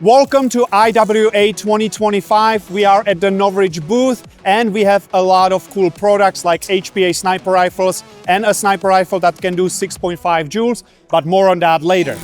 Welcome to IWA 2025. We are at the Novritsch booth and we have a lot of cool products like HPA sniper rifles and a sniper rifle that can do 6.5 joules, but more on that later.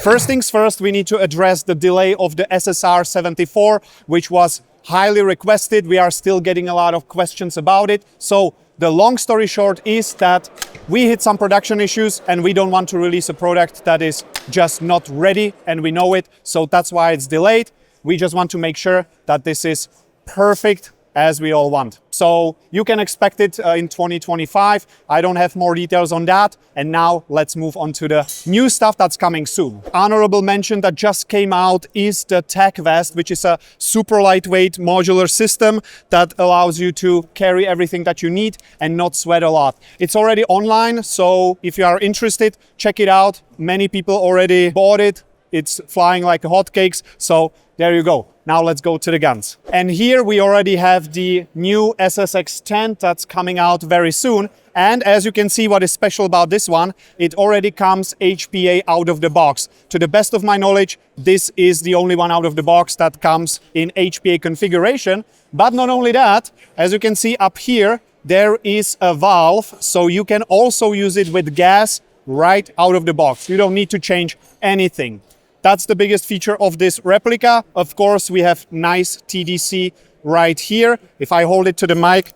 First things first, we need to address the delay of the SSR74, which was highly requested. We are still getting a lot of questions about it. So the long story short is that we hit some production issues and we don't want to release a product that is just not ready, and we know it. So that's why it's delayed. We just want to make sure that this is perfect as we all want. So you can expect it in 2025. I don't have more details on that. And now let's move on to the new stuff that's coming soon. Honorable mention that just came out is the Tech Vest, which is a super lightweight modular system that allows you to carry everything that you need and not sweat a lot. It's already online, so if you are interested, check it out. Many people already bought it. It's flying like hotcakes. So there you go. Now let's go to the guns. And here we already have the new SSX10 that's coming out very soon. And as you can see, what is special about this one, it already comes HPA out of the box. To the best of my knowledge, this is the only one out of the box that comes in HPA configuration. But not only that, as you can see up here, there is a valve. So you can also use it with gas right out of the box. You don't need to change anything. That's the biggest feature of this replica. Of course, we have nice TDC right here. If I hold it to the mic,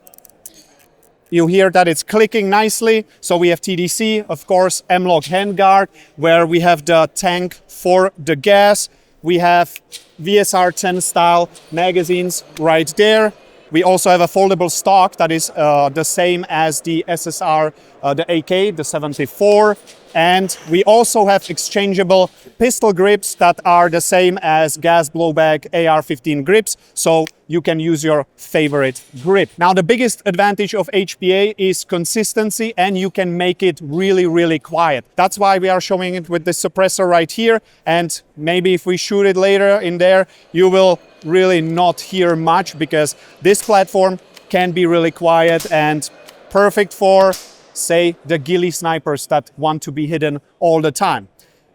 you hear that it's clicking nicely. So we have TDC, of course, M-LOK handguard, where we have the tank for the gas. We have VSR10 style magazines right there. We also have a foldable stock that is the same as the SSR, the AK, the 74. And we also have exchangeable pistol grips that are the same as gas blowback AR-15 grips. So you can use your favorite grip. Now, the biggest advantage of HPA is consistency, and you can make it really, really quiet. That's why we are showing it with the suppressor right here. And maybe if we shoot it later in there, you will really not hear much, because this platform can be really quiet and perfect for, say, the ghillie snipers that want to be hidden all the time.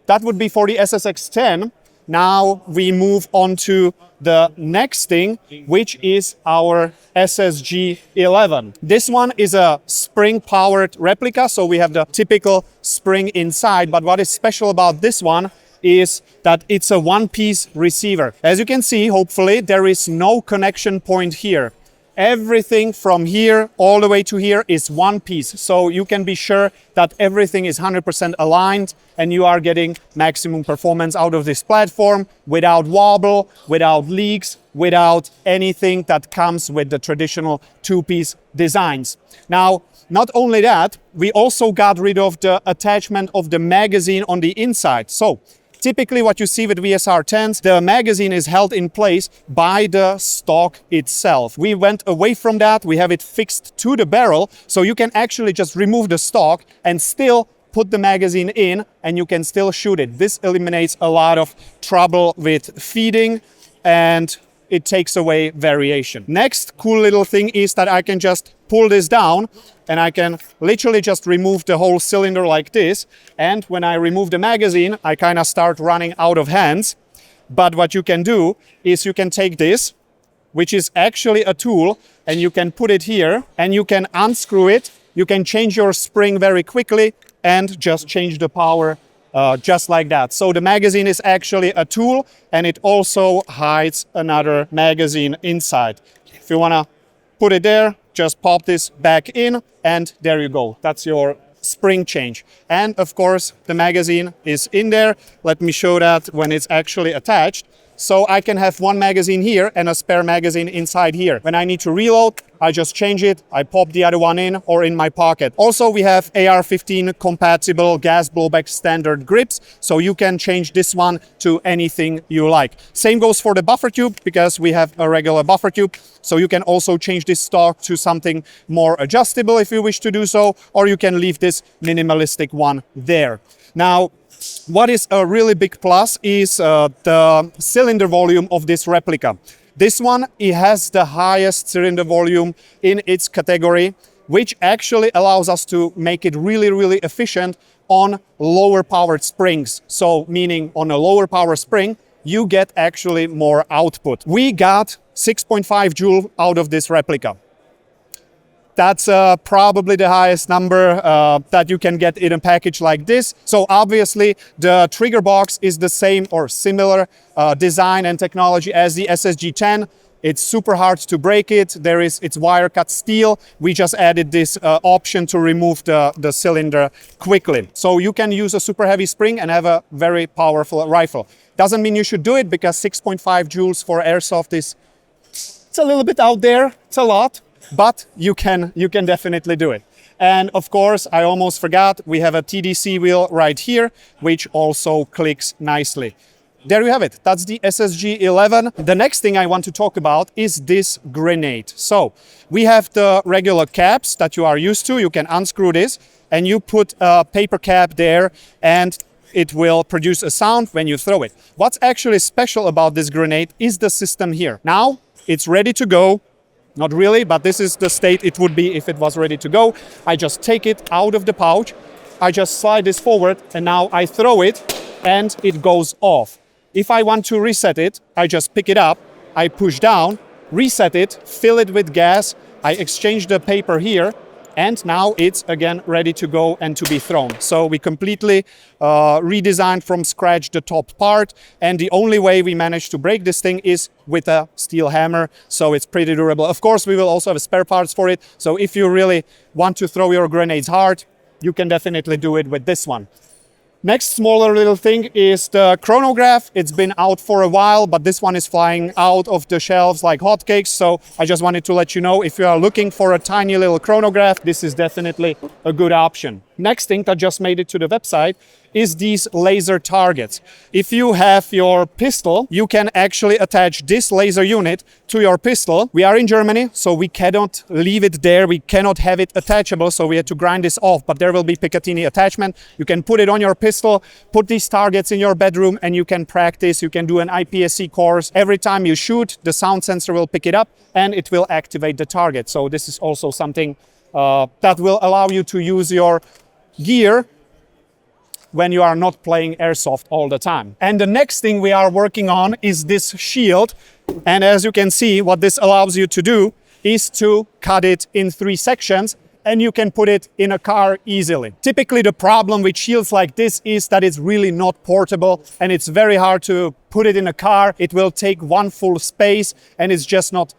That would be for the SSX10. Now we move on to the next thing, which is our SSG11. This one is a spring-powered replica, so we have the typical spring inside. But what is special about this one is that it's a one-piece receiver. As you can see, hopefully, there is no connection point here. Everything from here all the way to here is one piece. So you can be sure that everything is 100% aligned and you are getting maximum performance out of this platform without wobble, without leaks, without anything that comes with the traditional two-piece designs. Now, not only that, we also got rid of the attachment of the magazine on the inside. So typically what you see with VSR10s, the magazine is held in place by the stock itself. We went away from that. We have it fixed to the barrel, so you can actually just remove the stock and still put the magazine in, and you can still shoot it. This eliminates a lot of trouble with feeding, and it takes away variation. Next cool little thing is that I can just pull this down and I can literally just remove the whole cylinder like this. And when I remove the magazine, I kind of start running out of hands. But what you can do is you can take this, which is actually a tool, and you can put it here and you can unscrew it. You can change your spring very quickly and just change the power just like that. So the magazine is actually a tool, and it also hides another magazine inside. If you want to put it there, just pop this back in and there you go. That's your spring change. And of course, the magazine is in there. Let me show that when it's actually attached. So I can have one magazine here and a spare magazine inside here. When I need to reload, I just change it, I pop the other one in or in my pocket. Also, we have AR-15 compatible gas blowback standard grips, so you can change this one to anything you like. Same goes for the buffer tube, because we have a regular buffer tube, so you can also change this stock to something more adjustable if you wish to do so, or you can leave this minimalistic one there. Now, what is a really big plus is the cylinder volume of this replica. This one, it has the highest cylinder volume in its category, which actually allows us to make it really, really efficient on lower powered springs. So meaning on a lower power spring, you get actually more output. We got 6.5 joule out of this replica. That's probably the highest number that you can get in a package like this. So obviously the trigger box is the same or similar design and technology as the SSG10. It's super hard to break it. It's wire cut steel. We just added this option to remove the cylinder quickly. So you can use a super heavy spring and have a very powerful rifle. Doesn't mean you should do it, because 6.5 joules for airsoft it's a little bit out there. It's a lot. But you can definitely do it. And of course, I almost forgot, we have a TDC wheel right here, which also clicks nicely. There you have it. That's the SSG11. The next thing I want to talk about is this grenade. So we have the regular caps that you are used to. You can unscrew this and you put a paper cap there and it will produce a sound when you throw it. What's actually special about this grenade is the system here. Now it's ready to go. Not really, but this is the state it would be if it was ready to go. I just take it out of the pouch, I just slide this forward, and now I throw it, and it goes off. If I want to reset it, I just pick it up, I push down, reset it, fill it with gas, I exchange the paper here, and now it's again ready to go and to be thrown. So we completely redesigned from scratch the top part, and the only way we managed to break this thing is with a steel hammer, so it's pretty durable. Of course, we will also have spare parts for it, so if you really want to throw your grenades hard, you can definitely do it with this one. Next smaller little thing is the chronograph. It's been out for a while, but this one is flying out of the shelves like hotcakes. So I just wanted to let you know, if you are looking for a tiny little chronograph, this is definitely a good option. Next thing that just made it to the website is these laser targets. If you have your pistol, you can actually attach this laser unit to your pistol. We are in Germany, so we cannot leave it there. We cannot have it attachable, so we had to grind this off, but there will be Picatinny attachment. You can put it on your pistol, put these targets in your bedroom, and you can practice. You can do an IPSC course. Every time you shoot, the sound sensor will pick it up and it will activate the target. So this is also something that will allow you to use your gear when you are not playing airsoft all the time. And the next thing we are working on is this shield. And as you can see, what this allows you to do is to cut it in 3 sections, and you can put it in a car easily. Typically, the problem with shields like this is that it's really not portable, and it's very hard to put it in a car. It will take one full space, and it's just not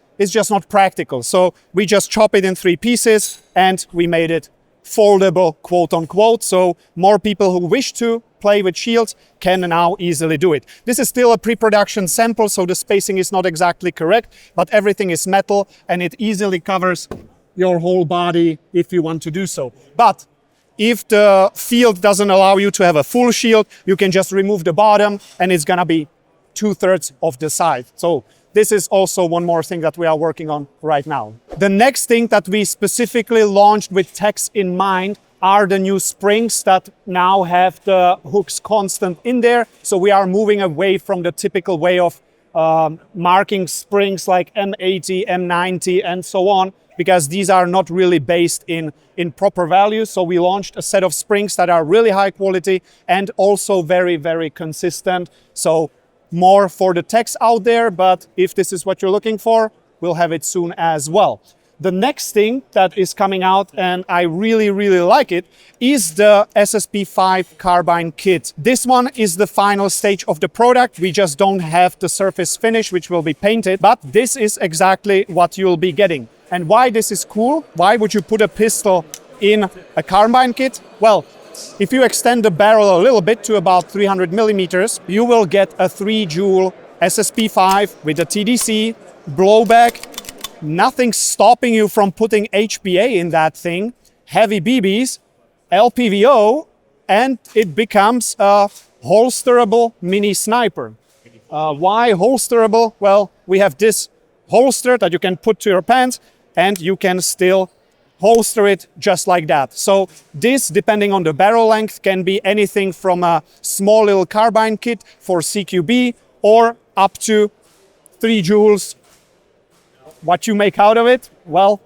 practical. So we just chop it in 3 pieces, and we made it foldable, quote unquote. So more people who wish to play with shields can now easily do it. This is still a pre-production sample, so the spacing is not exactly correct, but everything is metal and it easily covers your whole body if you want to do so. But if the field doesn't allow you to have a full shield, you can just remove the bottom and it's gonna be 2/3 of the size. So this is also one more thing that we are working on right now. The next thing that we specifically launched with techs in mind are the new springs that now have the hooks constant in there. So we are moving away from the typical way of marking springs like M80, M90 and so on, because these are not really based in proper values. So we launched a set of springs that are really high quality and also very, very consistent. So more for the techs out there, but if this is what you're looking for, we'll have it soon as well. The next thing that is coming out, and I really, really like it, is the SSP5 Carbine Kit. This one is the final stage of the product. We just don't have the surface finish, which will be painted, but this is exactly what you'll be getting. And why this is cool? Why would you put a pistol in a Carbine Kit? Well, if you extend the barrel a little bit to about 300 millimeters, you will get a 3 joule SSP5 with a TDC, blowback, nothing stopping you from putting HPA in that thing, heavy BBs, LPVO, and it becomes a holsterable mini sniper. Why holsterable? Well, we have this holster that you can put to your pants and you can still holster it just like that. So this, depending on the barrel length, can be anything from a small little carbine kit for CQB or up to 3 joules. What you make out of it, well,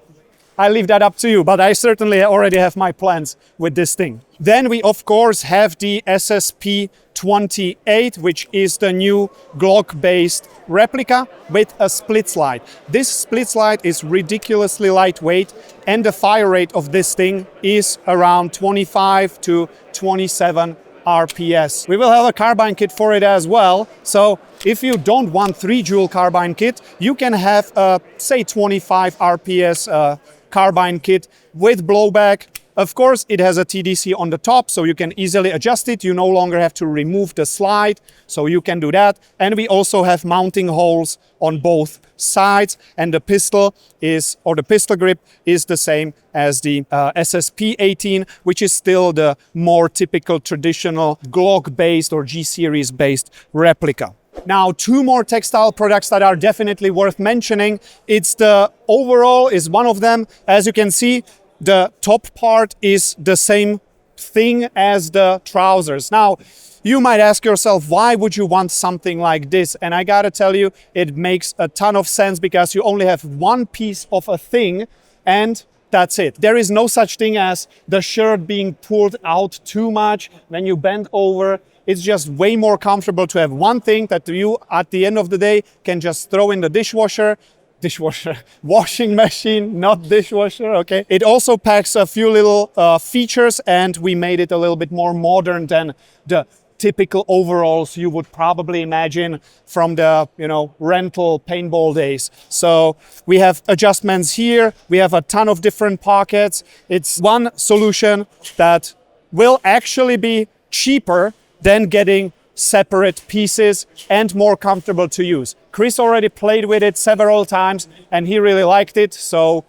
I leave that up to you, but I certainly already have my plans with this thing. Then we of course have the SSP28, which is the new Glock-based replica with a split slide. This split slide is ridiculously lightweight, and the fire rate of this thing is around 25 to 27 RPS. We will have a carbine kit for it as well. So if you don't want 3 joule carbine kit, you can have a, say, 25 RPS carbine kit with blowback. Of course, it has a TDC on the top, so you can easily adjust it. You no longer have to remove the slide, so you can do that. And we also have mounting holes on both sides, and the pistol is, or the pistol grip is the same as the SSP18, which is still the more typical traditional Glock-based or G-series-based replica. Now, 2 more textile products that are definitely worth mentioning. It's the overall is one of them. As you can see, the top part is the same thing as the trousers. Now, you might ask yourself, why would you want something like this? And I gotta tell you, it makes a ton of sense because you only have one piece of a thing and that's it. There is no such thing as the shirt being pulled out too much when you bend over. It's just way more comfortable to have one thing that you, at the end of the day, can just throw in the washing machine, not dishwasher, okay? It also packs a few little features, and we made it a little bit more modern than the typical overalls you would probably imagine from the, rental paintball days. So we have adjustments here. We have a ton of different pockets. It's one solution that will actually be cheaper than getting separate pieces and more comfortable to use. Chris already played with it several times and he really liked it, so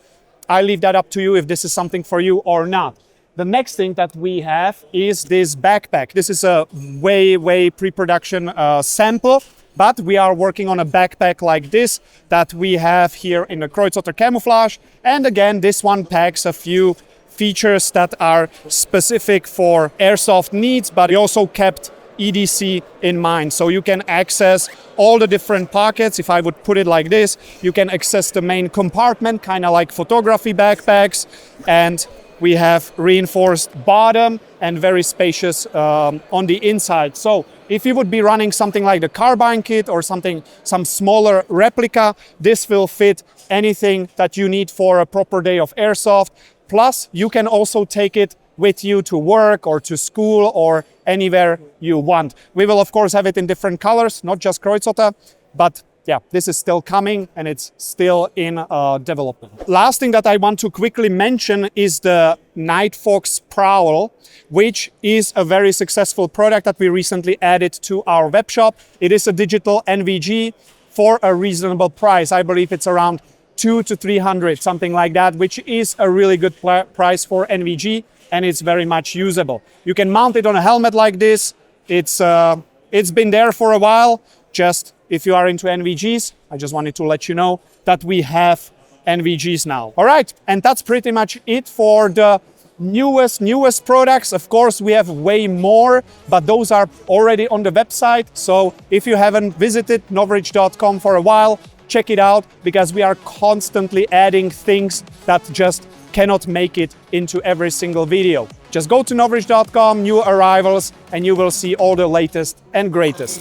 I leave that up to you if this is something for you or not. The next thing that we have is this backpack. This is a way pre-production sample, but we are working on a backpack like this that we have here in the Kreuzother camouflage. And again, this one packs a few features that are specific for airsoft needs, but we also kept EDC in mind. So you can access all the different pockets. If I would put it like this, you can access the main compartment, kind of like photography backpacks. And we have reinforced bottom and very spacious on the inside. So if you would be running something like the carbine kit or some smaller replica, this will fit anything that you need for a proper day of airsoft. Plus, you can also take it with you to work or to school or anywhere you want. We will of course have it in different colors, not just Kreuzother, but yeah, this is still coming and it's still in development. Last thing that I want to quickly mention is the Nightfox Prowl, which is a very successful product that we recently added to our web shop. It is a digital NVG for a reasonable price. I believe it's around 200 to 300, something like that, which is a really good price for NVG. And it's very much usable. You can mount it on a helmet like this. It's been there for a while. Just if you are into NVGs, I just wanted to let you know that we have NVGs now. All right, and that's pretty much it for the newest products. Of course, we have way more, but those are already on the website. So if you haven't visited Novritsch.com for a while, check it out because we are constantly adding things that just cannot make it into every single video. Just go to Novritsch.com, new arrivals, and you will see all the latest and greatest.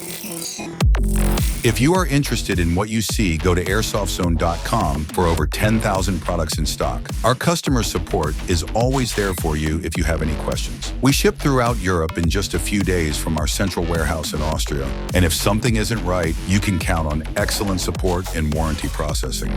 If you are interested in what you see, go to AIRSoftzone.com for over 10,000 products in stock. Our customer support is always there for you if you have any questions. We ship throughout Europe in just a few days from our central warehouse in Austria. And if something isn't right, you can count on excellent support and warranty processing.